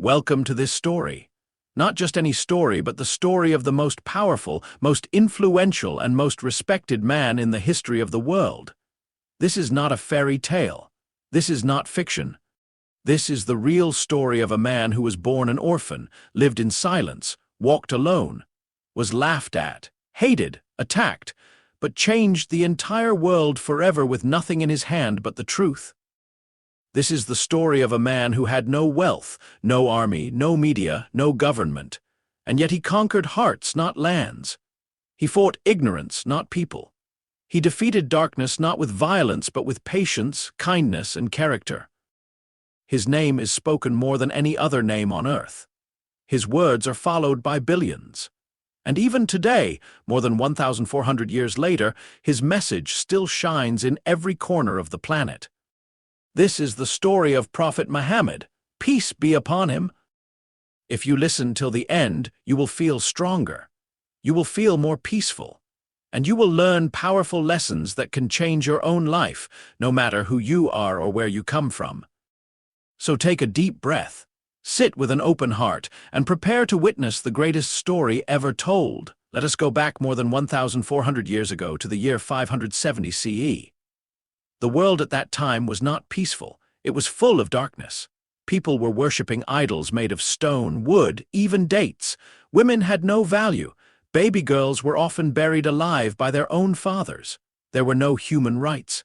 Welcome to this story. Not just any story, but the story of the most powerful, most influential, and most respected man in the history of the world. This is not a fairy tale. This is not fiction. This is the real story of a man who was born an orphan, lived in silence, walked alone, was laughed at, hated, attacked, but changed the entire world forever with nothing in his hand but the truth. This is the story of a man who had no wealth, no army, no media, no government, and yet he conquered hearts, not lands. He fought ignorance, not people. He defeated darkness not with violence but with patience, kindness, and character. His name is spoken more than any other name on earth. His words are followed by billions. And even today, more than 1,400 years later, his message still shines in every corner of the planet. This is the story of Prophet Muhammad, peace be upon him. If you listen till the end, you will feel stronger. You will feel more peaceful. And you will learn powerful lessons that can change your own life, no matter who you are or where you come from. So take a deep breath, sit with an open heart, and prepare to witness the greatest story ever told. Let us go back more than 1,400 years ago to the year 570 CE. The world at that time was not peaceful. It was full of darkness. People were worshipping idols made of stone, wood, even dates. Women had no value. Baby girls were often buried alive by their own fathers. There were no human rights.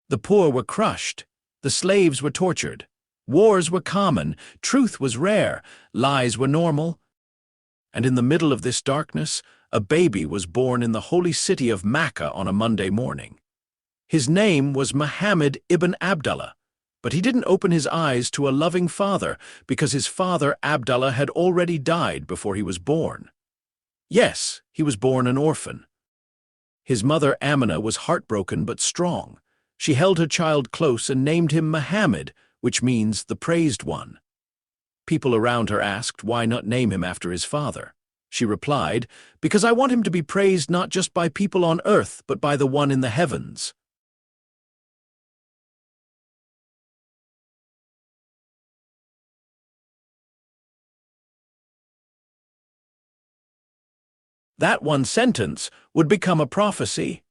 The poor were crushed. The slaves were tortured. Wars were common. Truth was rare. Lies were normal. And in the middle of this darkness, a baby was born in the holy city of Mecca on a Monday morning. His name was Muhammad ibn Abdullah, but he didn't open his eyes to a loving father because his father Abdullah had already died before he was born. Yes, he was born an orphan. His mother Amina was heartbroken but strong. She held her child close and named him Muhammad, which means the praised one. People around her asked why not name him after his father. She replied, "Because I want him to be praised not just by people on earth but by the one in the heavens." That one sentence would become a prophecy.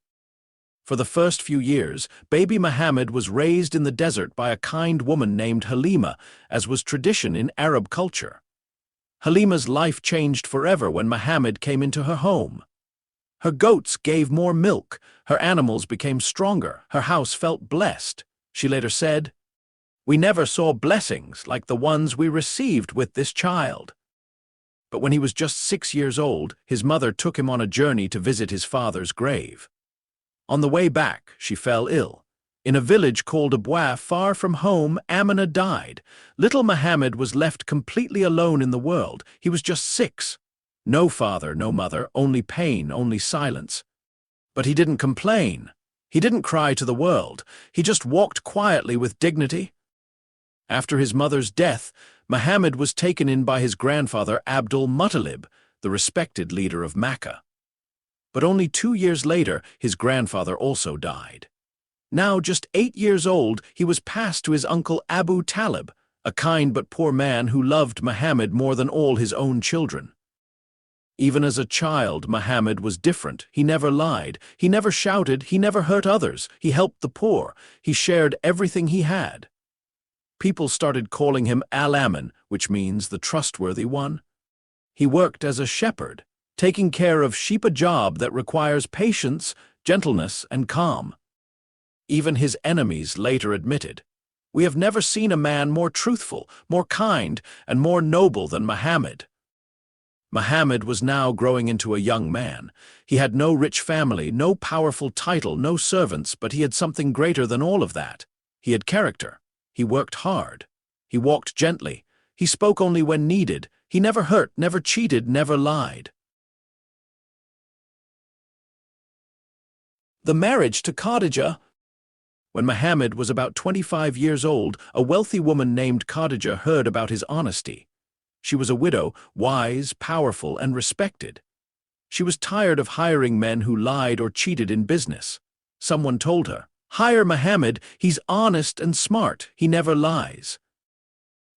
For the first few years, baby Muhammad was raised in the desert by a kind woman named Halima, as was tradition in Arab culture. Halima's life changed forever when Muhammad came into her home. Her goats gave more milk, her animals became stronger, her house felt blessed. She later said, "We never saw blessings like the ones we received with this child." But when he was just 6 years old, his mother took him on a journey to visit his father's grave. On the way back, she fell ill. In a village called Abwa, far from home, Amina died. Little Muhammad was left completely alone in the world. He was just 6. No father, no mother, only pain, only silence. But he didn't complain. He didn't cry to the world. He just walked quietly with dignity. After his mother's death, Muhammad was taken in by his grandfather Abdul Muttalib, the respected leader of Mecca. But only 2 years later, his grandfather also died. Now just 8 years old, he was passed to his uncle Abu Talib, a kind but poor man who loved Muhammad more than all his own children. Even as a child, Muhammad was different. He never lied. He never shouted. He never hurt others. He helped the poor. He shared everything he had. People started calling him Al-Amin, which means the trustworthy one. He worked as a shepherd, taking care of sheep, a job that requires patience, gentleness, and calm. Even his enemies later admitted, "We have never seen a man more truthful, more kind, and more noble than Muhammad." Muhammad was now growing into a young man. He had no rich family, no powerful title, no servants, but he had something greater than all of that. He had character. He worked hard. He walked gently. He spoke only when needed. He never hurt, never cheated, never lied. The marriage to Khadijah. When Muhammad was about 25 years old, a wealthy woman named Khadijah heard about his honesty. She was a widow, wise, powerful, and respected. She was tired of hiring men who lied or cheated in business. Someone told her, "Hire Muhammad, he's honest and smart, he never lies."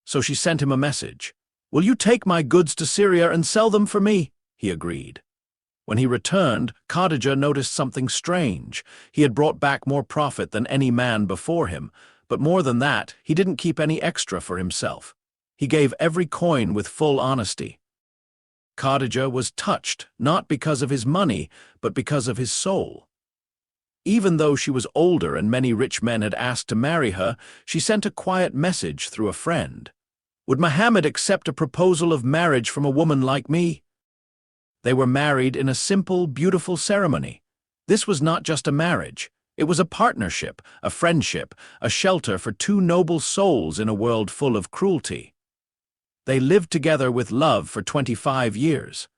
So she sent him a message. "Will you take my goods to Syria and sell them for me?" He agreed. When he returned, Khadija noticed something strange. He had brought back more profit than any man before him, but more than that, he didn't keep any extra for himself. He gave every coin with full honesty. Khadija was touched, not because of his money, but because of his soul. Even though she was older and many rich men had asked to marry her, she sent a quiet message through a friend. "Would Muhammad accept a proposal of marriage from a woman like me?" They were married in a simple, beautiful ceremony. This was not just a marriage. It was a partnership, a friendship, a shelter for two noble souls in a world full of cruelty. They lived together with love for 25 years.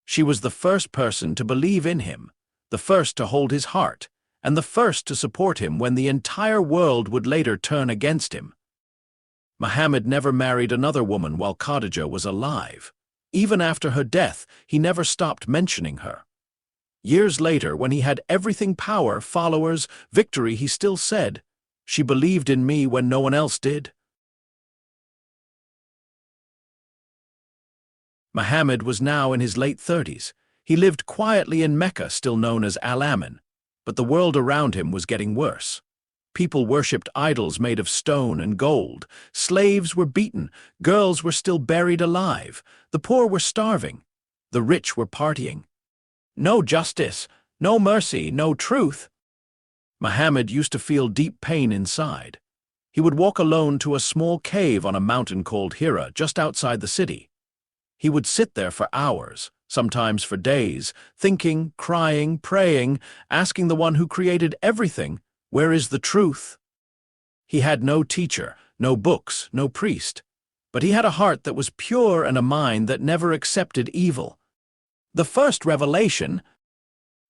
She was the first person to believe in him, the first to hold his heart, and the first to support him when the entire world would later turn against him. Muhammad never married another woman while Khadija was alive. Even after her death, he never stopped mentioning her. Years later, when he had everything, power, followers, victory, he still said, "She believed in me when no one else did." Muhammad was now in his late 30s. He lived quietly in Mecca, still known as Al-Amin, but the world around him was getting worse. People worshipped idols made of stone and gold. Slaves were beaten. Girls were still buried alive. The poor were starving. The rich were partying. No justice, no mercy, no truth. Muhammad used to feel deep pain inside. He would walk alone to a small cave on a mountain called Hira, just outside the city. He would sit there for hours, sometimes for days, thinking, crying, praying, asking the one who created everything, "Where is the truth?" He had no teacher, no books, no priest, but he had a heart that was pure and a mind that never accepted evil. The first revelation.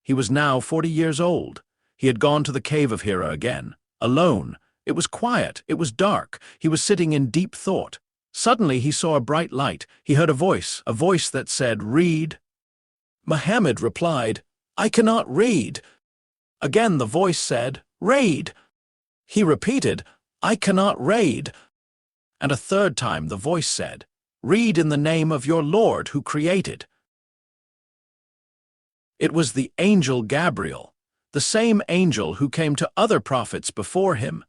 He was now 40 years old. He had gone to the cave of Hira again, alone. It was quiet, it was dark. He was sitting in deep thought. Suddenly he saw a bright light. He heard a voice that said, "Read." Muhammad replied, "I cannot read." Again the voice said, "Read." He repeated, "I cannot read." And a third time the voice said, "Read in the name of your Lord who created." It was the angel Gabriel, the same angel who came to other prophets before him.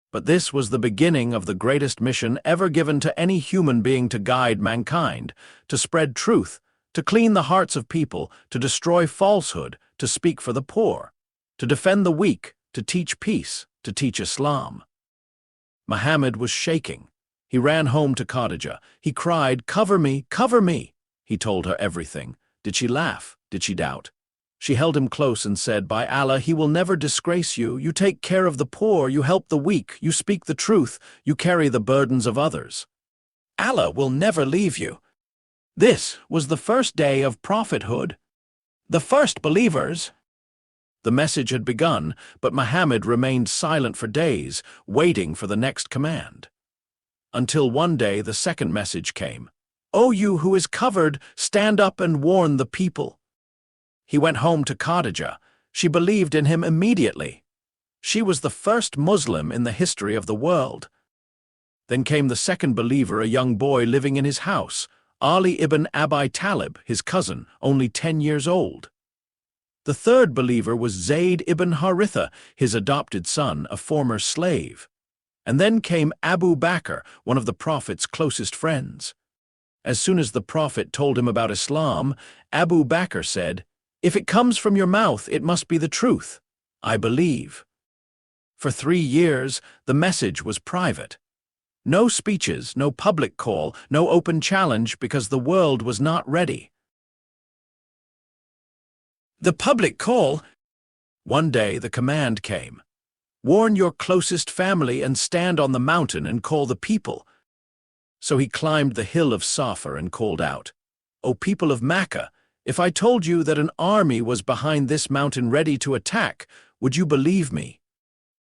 But this was the beginning of the greatest mission ever given to any human being to guide mankind, to spread truth, to clean the hearts of people, to destroy falsehood, to speak for the poor, to defend the weak, to teach peace, to teach Islam. Muhammad was shaking. He ran home to Khadija. He cried, "Cover me, cover me." He told her everything. Did she laugh? Did she doubt? She held him close and said, "By Allah, he will never disgrace you. You take care of the poor, you help the weak, you speak the truth, you carry the burdens of others. Allah will never leave you." This was the first day of prophethood. The first believers. The message had begun, but Muhammad remained silent for days, waiting for the next command. Until one day the second message came. "O you who is covered, stand up and warn the people." He went home to Khadija. She believed in him immediately. She was the first Muslim in the history of the world. Then came the second believer, a young boy living in his house, Ali ibn Abi Talib, his cousin, only 10 years old. The third believer was Zayd ibn Haritha, his adopted son, a former slave. And then came Abu Bakr, one of the Prophet's closest friends. As soon as the Prophet told him about Islam, Abu Bakr said, "If it comes from your mouth, it must be the truth. I believe." For 3 years, the message was private. No speeches, no public call, no open challenge, because the world was not ready. The public call. One day the command came. "Warn your closest family and stand on the mountain and call the people." So he climbed the hill of Safa and called out, "O people of Mecca, if I told you that an army was behind this mountain ready to attack, would you believe me?"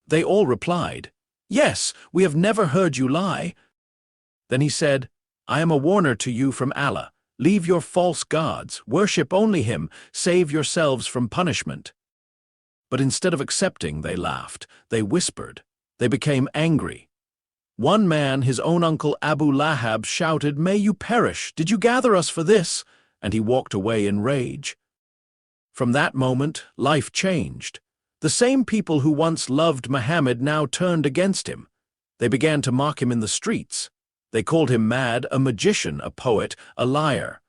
They all replied, "Yes, we have never heard you lie." Then he said, "I am a warner to you from Allah. Leave your false gods, worship only him, save yourselves from punishment." But instead of accepting, they laughed, they whispered, they became angry. One man, his own uncle Abu Lahab, shouted, "May you perish! Did you gather us for this?" And he walked away in rage. From that moment, life changed. The same people who once loved Muhammad now turned against him. They began to mock him in the streets. They called him mad, a magician, a poet, a liar.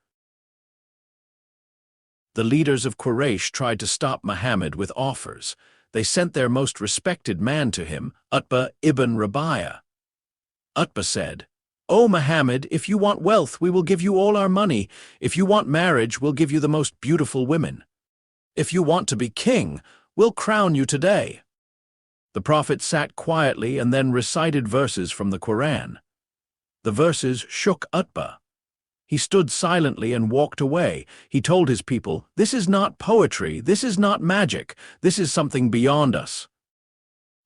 The leaders of Quraysh tried to stop Muhammad with offers. They sent their most respected man to him, Utbah ibn Rabi'ah. Utbah said, "O Muhammad, if you want wealth, we will give you all our money. If you want marriage, we'll give you the most beautiful women. If you want to be king, we'll crown you today." The prophet sat quietly and then recited verses from the Quran. The verses shook Utbah. He stood silently and walked away. He told his people, "This is not poetry, this is not magic, this is something beyond us."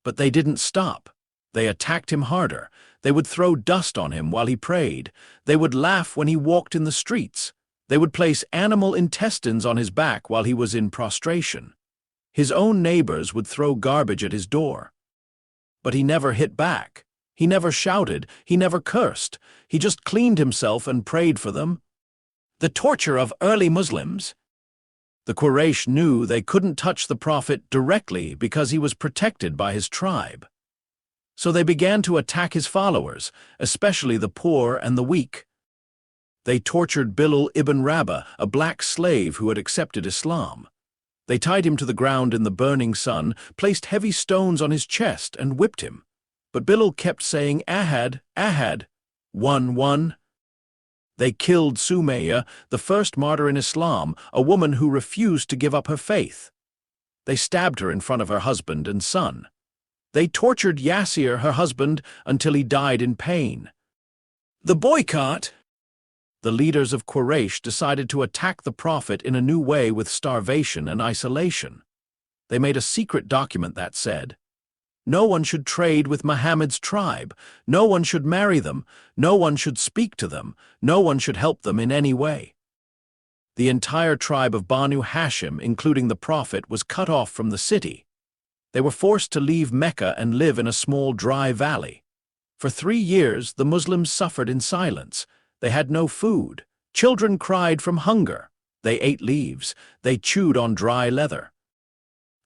But they didn't stop. They attacked him harder. They would throw dust on him while he prayed. They would laugh when he walked in the streets. They would place animal intestines on his back while he was in prostration. His own neighbors would throw garbage at his door. But he never hit back. He never shouted. He never cursed. He just cleaned himself and prayed for them. The torture of early Muslims. The Quraysh knew they couldn't touch the prophet directly because he was protected by his tribe. So they began to attack his followers, especially the poor and the weak. They tortured Bilal ibn Rabah, a black slave who had accepted Islam. They tied him to the ground in the burning sun, placed heavy stones on his chest, and whipped him. But Bilal kept saying, "Ahad, Ahad, one, one." They killed Sumayya, the first martyr in Islam, a woman who refused to give up her faith. They stabbed her in front of her husband and son. They tortured Yasir, her husband, until he died in pain. The boycott. The leaders of Quraysh decided to attack the prophet in a new way with starvation and isolation. They made a secret document that said, "No one should trade with Muhammad's tribe. No one should marry them. No one should speak to them. No one should help them in any way." The entire tribe of Banu Hashim, including the prophet, was cut off from the city. They were forced to leave Mecca and live in a small dry valley. For 3 years, the Muslims suffered in silence. They had no food. Children cried from hunger. They ate leaves. They chewed on dry leather.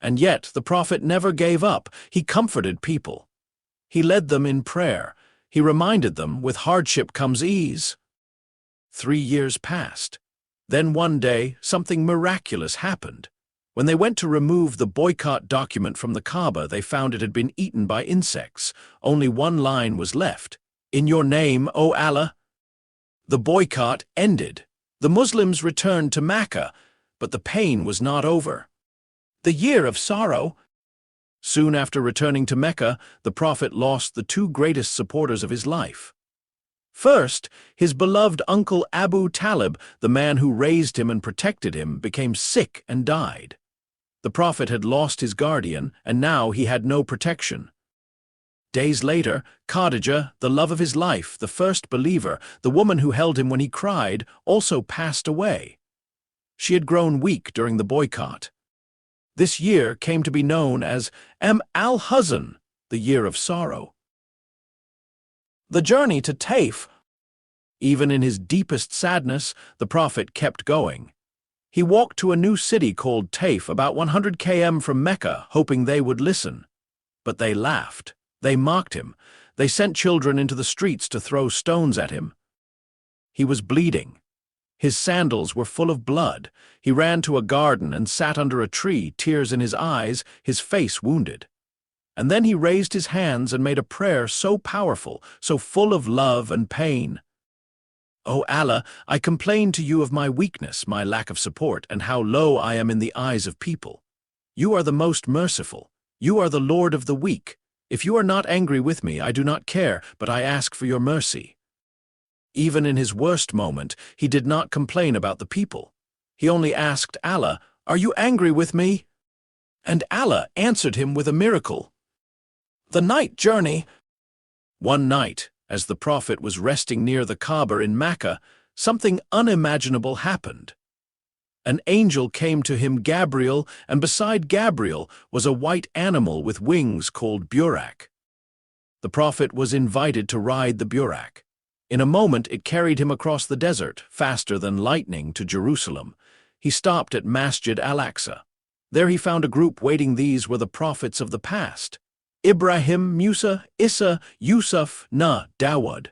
And yet, the prophet never gave up. He comforted people. He led them in prayer. He reminded them, with hardship comes ease. 3 years passed. Then one day, something miraculous happened. When they went to remove the boycott document from the Kaaba, they found it had been eaten by insects. Only one line was left. "In your name, O Allah." The boycott ended. The Muslims returned to Mecca, but the pain was not over. The year of sorrow. Soon after returning to Mecca, the prophet lost the 2 greatest supporters of his life. First, his beloved uncle Abu Talib, the man who raised him and protected him, became sick and died. The prophet had lost his guardian, and now he had no protection. Days later, Khadijah, the love of his life, the first believer, the woman who held him when he cried, also passed away. She had grown weak during the boycott. This year came to be known as al-Huzn, the year of sorrow. The journey to Taif. Even in his deepest sadness, the prophet kept going. He walked to a new city called Taif, about 100 km from Mecca, hoping they would listen. But they laughed. They mocked him. They sent children into the streets to throw stones at him. He was bleeding. His sandals were full of blood. He ran to a garden and sat under a tree, tears in his eyes, his face wounded. And then he raised his hands and made a prayer so powerful, so full of love and pain. "O Allah, I complain to you of my weakness, my lack of support, and how low I am in the eyes of people. You are the most merciful. You are the Lord of the weak. If you are not angry with me, I do not care, but I ask for your mercy." Even in his worst moment, he did not complain about the people. He only asked Allah, "Are you angry with me?" And Allah answered him with a miracle. The night journey. One night, as the prophet was resting near the Kaaba in Mecca, something unimaginable happened. An angel came to him, Gabriel, and beside Gabriel was a white animal with wings called Burak. The prophet was invited to ride the Burak. In a moment it carried him across the desert, faster than lightning, to Jerusalem. He stopped at Masjid al-Aqsa. There he found a group waiting. These were the prophets of the past: Ibrahim, Musa, Isa, Yusuf, Dawud.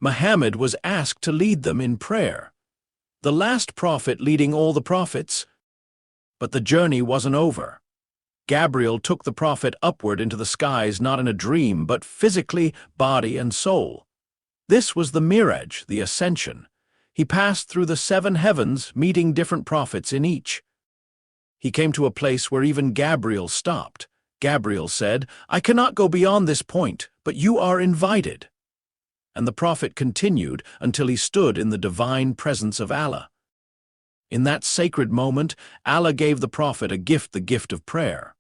Muhammad was asked to lead them in prayer. The last prophet leading all the prophets. But the journey wasn't over. Gabriel took the prophet upward into the skies, not in a dream, but physically, body and soul. This was the Miraj, the ascension. He passed through the 7 heavens, meeting different prophets in each. He came to a place where even Gabriel stopped. Gabriel said, "I cannot go beyond this point, but you are invited." And the prophet continued until he stood in the divine presence of Allah. In that sacred moment, Allah gave the prophet a gift, the gift of prayer.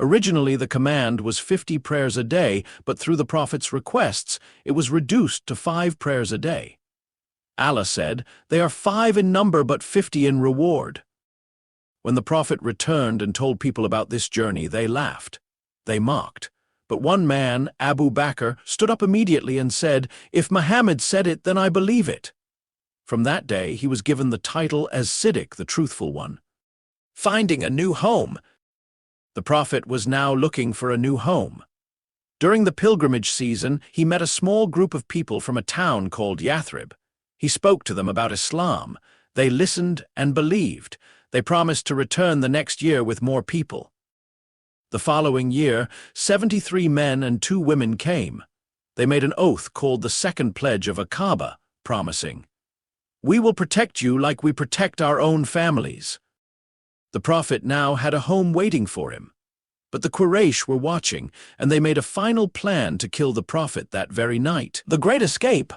Originally, the command was 50 prayers a day, but through the prophet's requests, it was reduced to 5 prayers a day. Allah said, "They are 5 in number but 50 in reward." When the prophet returned and told people about this journey, they laughed. They mocked. But one man, Abu Bakr, stood up immediately and said, "If Muhammad said it, then I believe it." From that day, he was given the title as Siddiq, the truthful one. Finding a new home. The prophet was now looking for a new home. During the pilgrimage season, he met a small group of people from a town called Yathrib. He spoke to them about Islam. They listened and believed. They promised to return the next year with more people. The following year, 73 men and 2 women came. They made an oath called the second pledge of Aqaba, promising, "We will protect you like we protect our own families." The prophet now had a home waiting for him. But the Quraysh were watching, and they made a final plan to kill the prophet that very night. The Great Escape.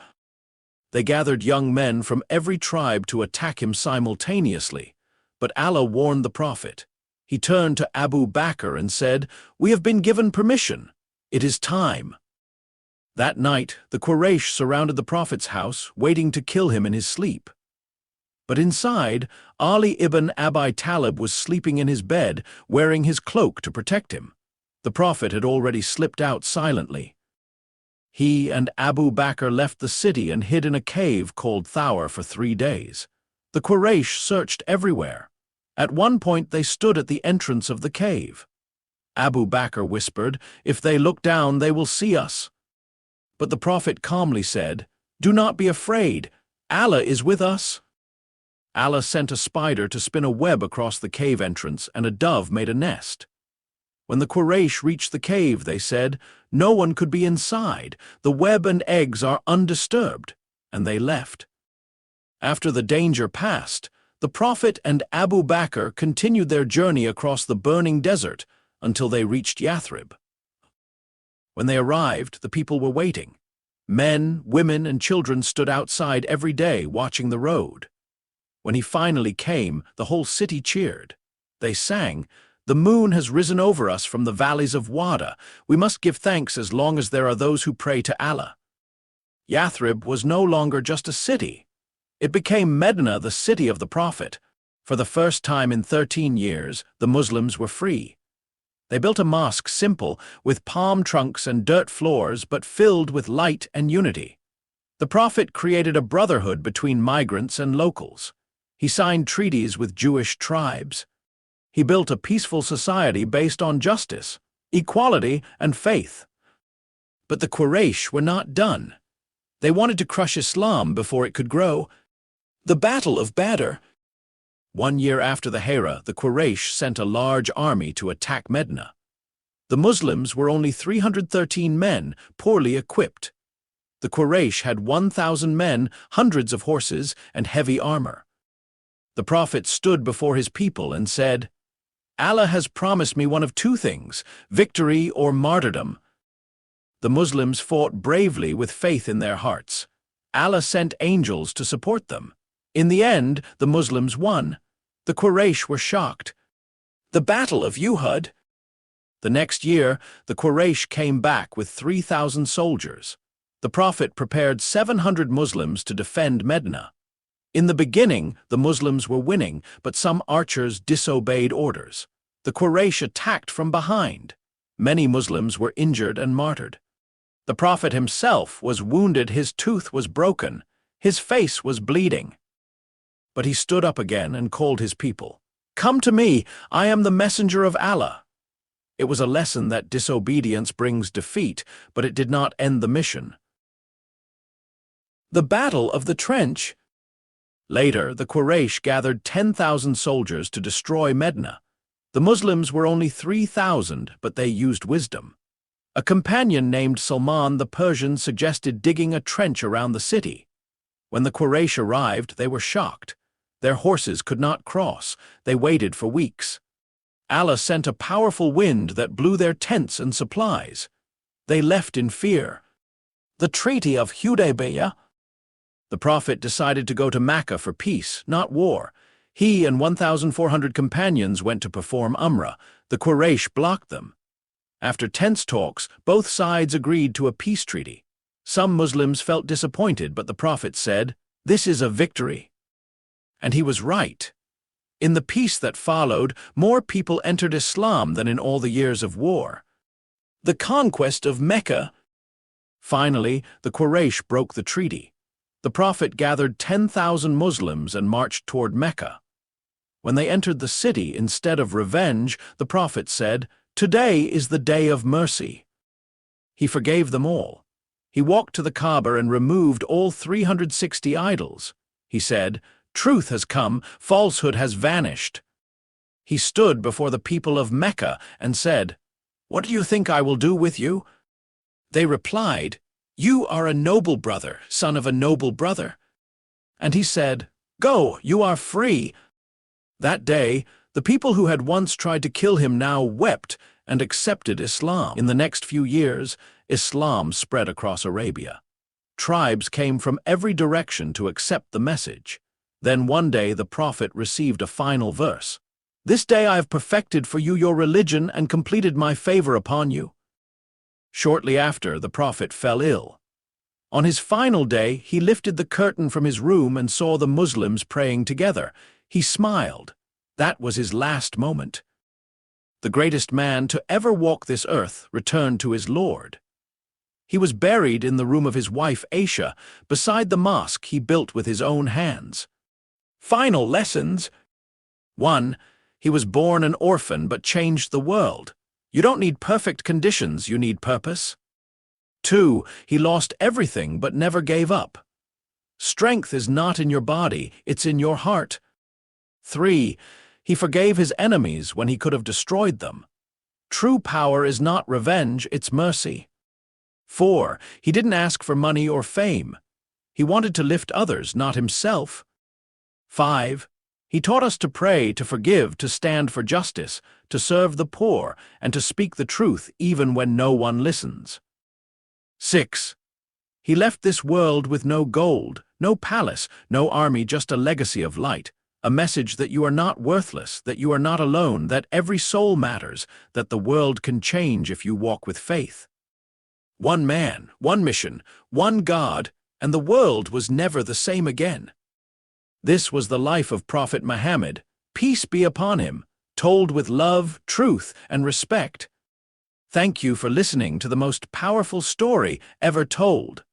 They gathered young men from every tribe to attack him simultaneously. But Allah warned the prophet. He turned to Abu Bakr and said, "We have been given permission. It is time." That night, the Quraysh surrounded the prophet's house, waiting to kill him in his sleep. But inside, Ali ibn Abi Talib was sleeping in his bed, wearing his cloak to protect him. The prophet had already slipped out silently. He and Abu Bakr left the city and hid in a cave called Thawr for 3 days. The Quraysh searched everywhere. At one point they stood at the entrance of the cave. Abu Bakr whispered, "If they look down, they will see us." But the prophet calmly said, "Do not be afraid. Allah is with us." Allah sent a spider to spin a web across the cave entrance, and a dove made a nest. When the Quraysh reached the cave, they said, "No one could be inside. The web and eggs are undisturbed," and they left. After the danger passed, the prophet and Abu Bakr continued their journey across the burning desert until they reached Yathrib. When they arrived, the people were waiting. Men, women, and children stood outside every day watching the road. When he finally came, the whole city cheered. They sang, "The moon has risen over us from the valleys of Wada. We must give thanks as long as there are those who pray to Allah." Yathrib was no longer just a city. It became Medina, the city of the prophet. For the first time in 13 years, the Muslims were free. They built a mosque simple, with palm trunks and dirt floors, but filled with light and unity. The prophet created a brotherhood between migrants and locals. He signed treaties with Jewish tribes. He built a peaceful society based on justice, equality, and faith. But the Quraysh were not done. They wanted to crush Islam before it could grow. The Battle of Badr. 1 year after the Hira, the Quraysh sent a large army to attack Medina. The Muslims were only 313 men, poorly equipped. The Quraysh had 1,000 men, hundreds of horses, and heavy armor. The prophet stood before his people and said, "Allah has promised me one of 2 things, victory or martyrdom." The Muslims fought bravely with faith in their hearts. Allah sent angels to support them. In the end, the Muslims won. The Quraysh were shocked. The Battle of Uhud. The next year, the Quraysh came back with 3,000 soldiers. The prophet prepared 700 Muslims to defend Medina. In the beginning, the Muslims were winning, but some archers disobeyed orders. The Quraysh attacked from behind. Many Muslims were injured and martyred. The prophet himself was wounded, his tooth was broken, his face was bleeding. But he stood up again and called his people. "Come to me, I am the messenger of Allah." It was a lesson that disobedience brings defeat, but it did not end the mission. The Battle of the Trench. Later, the Quraysh gathered 10,000 soldiers to destroy Medina. The Muslims were only 3,000, but they used wisdom. A companion named Salman the Persian suggested digging a trench around the city. When the Quraysh arrived, they were shocked. Their horses could not cross. They waited for weeks. Allah sent a powerful wind that blew their tents and supplies. They left in fear. The Treaty of Hudaybiyah. The Prophet decided to go to Mecca for peace, not war. He and 1,400 companions went to perform Umrah. The Quraysh blocked them. After tense talks, both sides agreed to a peace treaty. Some Muslims felt disappointed, but the Prophet said, "This is a victory." And he was right. In the peace that followed, more people entered Islam than in all the years of war. The conquest of Mecca. Finally, the Quraysh broke the treaty. The Prophet gathered 10,000 Muslims and marched toward Mecca. When they entered the city, instead of revenge, the Prophet said, "Today is the day of mercy." He forgave them all. He walked to the Kaaba and removed all 360 idols. He said, "Truth has come, falsehood has vanished." He stood before the people of Mecca and said, "What do you think I will do with you?" They replied, "You are a noble brother, son of a noble brother." And he said, "Go, you are free." That day, the people who had once tried to kill him now wept and accepted Islam. In the next few years, Islam spread across Arabia. Tribes came from every direction to accept the message. Then one day the Prophet received a final verse. "This day I have perfected for you your religion and completed my favor upon you." Shortly after, the Prophet fell ill. On his final day, he lifted the curtain from his room and saw the Muslims praying together. He smiled. That was his last moment. The greatest man to ever walk this earth returned to his Lord. He was buried in the room of his wife Aisha, beside the mosque he built with his own hands. Final lessons. 1. He was born an orphan but changed the world. You don't need perfect conditions, you need purpose. 2. He lost everything but never gave up. Strength is not in your body, it's in your heart. 3. He forgave his enemies when he could have destroyed them. True power is not revenge, it's mercy. 4. He didn't ask for money or fame. He wanted to lift others, not himself. 5. He taught us to pray, to forgive, to stand for justice, to serve the poor, and to speak the truth even when no one listens. 6. He left this world with no gold, no palace, no army, just a legacy of light, a message that you are not worthless, that you are not alone, that every soul matters, that the world can change if you walk with faith. One man, one mission, one God, and the world was never the same again. This was the life of Prophet Muhammad, peace be upon him, told with love, truth, and respect. Thank you for listening to the most powerful story ever told.